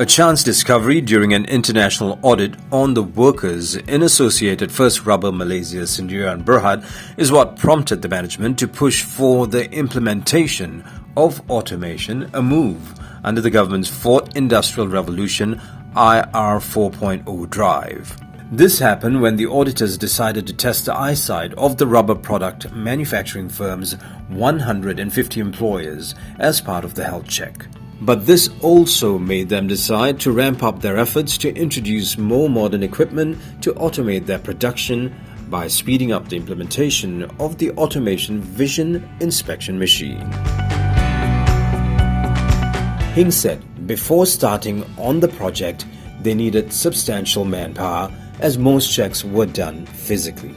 A chance discovery during an international audit on the workers in Associated First Rubber Malaysia Sendirian Berhad is what prompted the management to push for the implementation of automation, a move under the government's Fourth Industrial Revolution IR 4.0 drive. This happened when the auditors decided to test the eyesight of the rubber product manufacturing firm's 150 employers as part of the health check. But this also made them decide to ramp up their efforts to introduce more modern equipment to automate their production by speeding up the implementation of the automation vision inspection machine. Hing said before starting on the project, they needed substantial manpower as most checks were done physically.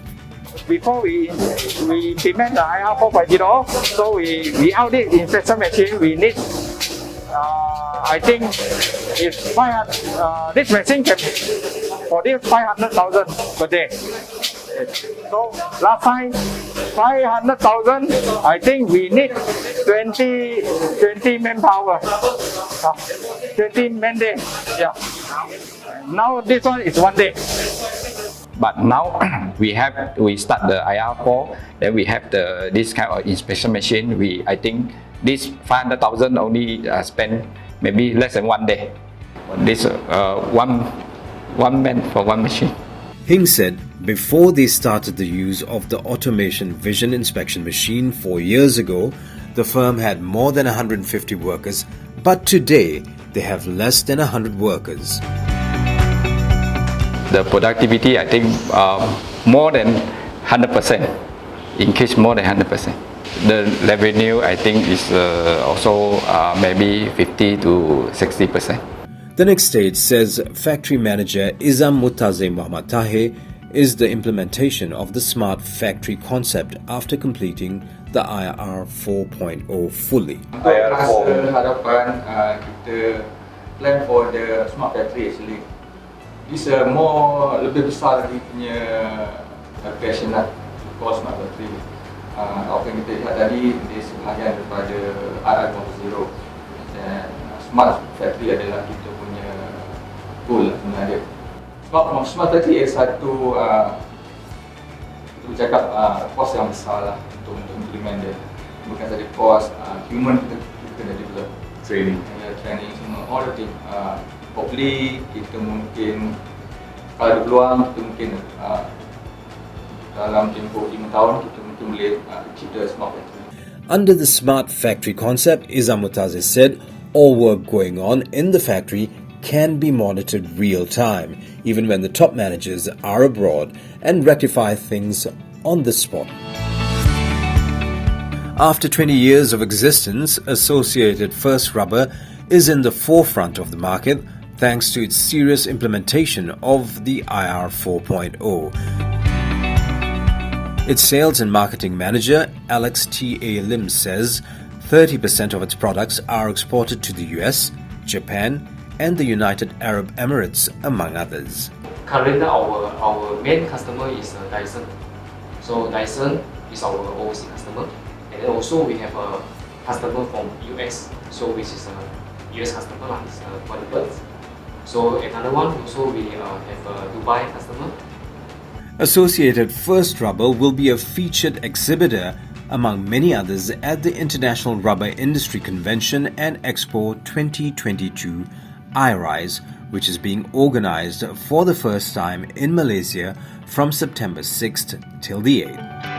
Before we implement the IR 4.0, so we audit the inspection machine, we need I think it's this machine can produce 500,000 per day. So last time 500,000, I think we need 20 manpower, 20 man day. Yeah. Now this one is 1 day. But now we start the IR4, then we have this kind of inspection machine. I think this 500,000 only spend maybe less than 1 day. This one man for one machine. Hing said before they started the use of the automation vision inspection machine 4 years ago, the firm had more than 150 workers, but today they have less than 100 workers. The productivity, I think, more than 100%, increased more than 100%. The revenue, I think, is also maybe 50 to 60%. The next stage, says factory manager Izam Mutaze Muhammad Tahe, is the implementation of the smart factory concept after completing the IR 4.0 fully. IR 4 harapan kita plan for the smart factory actually. This more lebih besar lagi punya application lah for smart factory. Apa yang kita lihat tadi di sebahagian daripada IR 4.0 dan smart factory adalah kita punya goal sebenarnya. Sebab smart factory is satu kita bercakap kos yang besar lah untuk implement dia. Bukan saja kos, human kita kena develop training semua all the thing. Hopefully kita mungkin kalau ada peluang kita mungkin dalam tempoh 5 tahun kita mungkin boleh keep the smart factory. Under the smart factory concept, Izam Mutaze said all work going on in the factory can be monitored real time, even when the top managers are abroad, and rectify things on the spot. After 20 years of existence, Associated First Rubber is in the forefront of the market thanks to its serious implementation of the IR 4.0. Its sales and marketing manager, Alex T.A. Lim, says 30% of its products are exported to the US, Japan, and the United Arab Emirates, among others. Currently, our main customer is Dyson. So Dyson is our overseas customer, and then also we have a customer from US, so which is a US customer lah, for the birds. So another one also we have a Dubai customer. Associated First Rubber will be a featured exhibitor among many others at the International Rubber Industry Convention and Expo 2022 IRICE, which is being organized for the first time in Malaysia from September 6th till the 8th.